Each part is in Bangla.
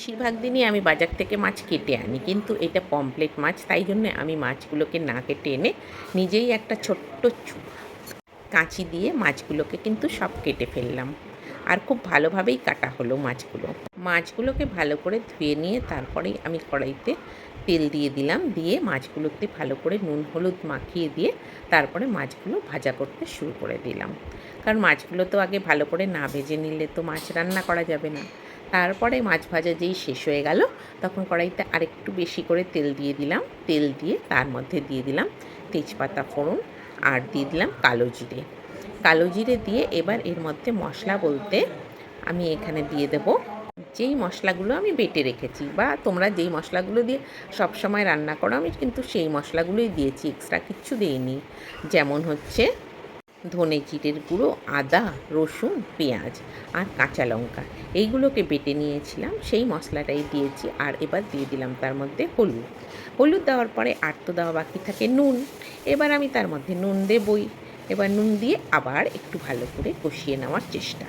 বেশিরভাগ দিনই আমি বাজার থেকে মাছ কেটে আনি, কিন্তু এটা পমফ্রেট মাছ, তাই জন্যে আমি মাছগুলোকে না কেটে এনে নিজেই একটা ছোট্ট কাঁচি দিয়ে মাছগুলোকে কিন্তু সব কেটে ফেললাম। আর খুব ভালোভাবেই কাটা হলো মাছগুলোকে ভালো করে ধুয়ে নিয়ে তারপরেই আমি কড়াইতে তেল দিয়ে দিলাম, দিয়ে মাছগুলোতে ভালো করে নুন হলুদ মাখিয়ে দিয়ে তারপরে মাছগুলো ভাজা করতে শুরু করে দিলাম। কারণ মাছগুলো তো আগে ভালো করে না ভেজে নিলে তো মাছ রান্না করা যাবে না। তারপরে মাছ ভাজা যেই শেষ হয়ে গেল, তখন কড়াইতে আরেকটু বেশি করে তেল দিয়ে দিলাম। তেল দিয়ে তার মধ্যে দিয়ে দিলাম তেজপাতা ফোড়ন আর দিয়ে দিলাম কালো জিরে দিয়ে এবার এর মধ্যে মশলা বলতে আমি এখানে দিয়ে দেব যেই মশলাগুলো আমি বেটে রেখেছি, বা তোমরা যেই মশলাগুলো দিয়ে সবসময় রান্না করো, আমি কিন্তু সেই মশলাগুলোই দিয়েছি, এক্সট্রা কিচ্ছু দিইনি। যেমন হচ্ছে ধনে জিরের গুঁড়ো, আদা, রসুন, পেঁয়াজ আর কাঁচা লঙ্কা, এইগুলোকে বেটে নিয়েছিলাম, সেই মশলাটাই দিয়েছি। আর এবার দিয়ে দিলাম তার মধ্যে হলুদ দেওয়ার পরে আর তো দেওয়া বাকি থাকে নুন। এবার আমি তার মধ্যে নুন দেবই। এবার নুন দিয়ে আবার একটু ভালো করে কষিয়ে নেওয়ার চেষ্টা।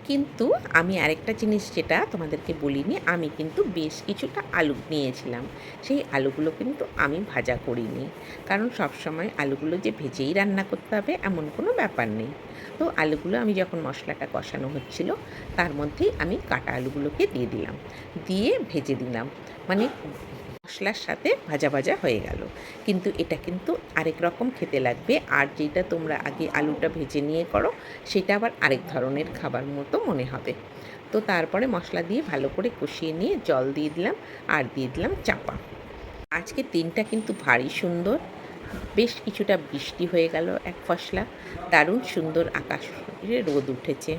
কিন্তু আমি আরেকটা জিনিস যেটা তোমাদেরকে বলিনি, আমি কিন্তু বেশ কিছুটা আলু নিয়েছিলাম। সেই আলুগুলো কিন্তু আমি ভাজা করিনি, কারণ সবসময় আলুগুলো যে ভেজেই রান্না করতে হবে এমন কোনো ব্যাপার নেই। তো আলুগুলো আমি যখন মশলাটা কষানো হচ্ছিল, তার মধ্যেই আমি কাটা আলুগুলোকে দিয়ে দিলাম, দিয়ে ভেজে দিলাম। মানে মশলার সাথে ভাজা ভাজা হয়ে গেল। কিন্তু এটা কিন্তু আরেক রকম খেতে লাগবে, আর যেটা তোমরা আগে আলুটা ভেজে নিয়ে করো সেটা আবার আরেক ধরনের খাবার মতো মনে হবে। তো তারপরে মশলা দিয়ে ভালো করে কষিয়ে নিয়ে জল দিয়ে দিলাম আর দিয়ে দিলাম চাপা। আজকে দিনটা কিন্তু ভারী সুন্দর, বেশ কিছুটা বৃষ্টি হয়ে গেল এক ফসলা, দারুণ সুন্দর আকাশে রোদ উঠেছে।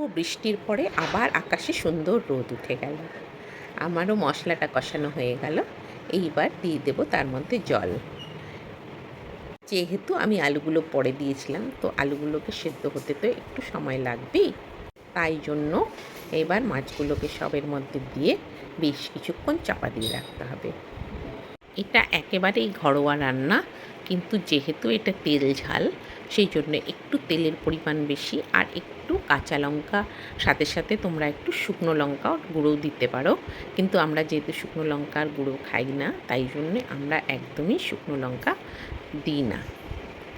ও বৃষ্টির পরে আবার আকাশে সুন্দর রোদ উঠে গেল। আমারও মশলাটা কষানো হয়ে গেল, এইবার দিয়ে দেবো তার মধ্যে জল। যেহেতু আমি আলুগুলো পরে দিয়েছিলাম, তো আলুগুলোকে সেদ্ধ হতে তো একটু সময় লাগবেই, তাই জন্য এবার মাছগুলোকে সবের মধ্যে দিয়ে বেশ কিছুক্ষণ চাপা দিয়ে রাখতে হবে। এটা একেবারেই ঘরোয়া রান্না, কিন্তু যেহেতু এটা তেল ঝাল, সেই জন্য একটু তেলের পরিমাণ বেশি, আর একটু কাঁচা লঙ্কা সাথে সাথে তোমরা একটু শুকনো লঙ্কাও গুঁড়োও দিতে পারো। কিন্তু আমরা যেহেতু শুকনো লঙ্কার গুঁড়ো খাই না, তাই জন্যে আমরা একদমই শুকনো লঙ্কা দিই না।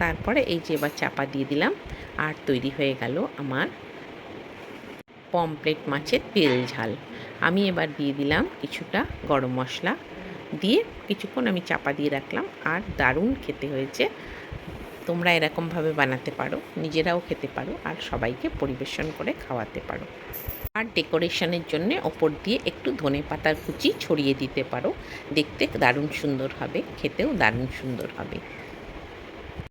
তারপরে এই যে এবার চাপা দিয়ে দিলাম, আর তৈরি হয়ে গেল আমার পমফ্রেট মাছের তেল ঝাল। আমি এবার দিয়ে দিলাম কিছুটা গরম মশলা, দিয়ে কিছুক্ষণ আমি চাপা দিয়ে রাখলাম, আর দারুণ খেতে হয়েছে। তোমরা এরকমভাবে বানাতে পারো, নিজেরাও খেতে পারো, আর সবাইকে পরিবেশন করে খাওয়াতে পারো। আর ডেকোরেশনের জন্য ওপর দিয়ে একটু ধনেপাতার কুচি ছড়িয়ে দিতে পারো, দেখতে দারুণ সুন্দর হবে, খেতেও দারুণ সুন্দর হবে।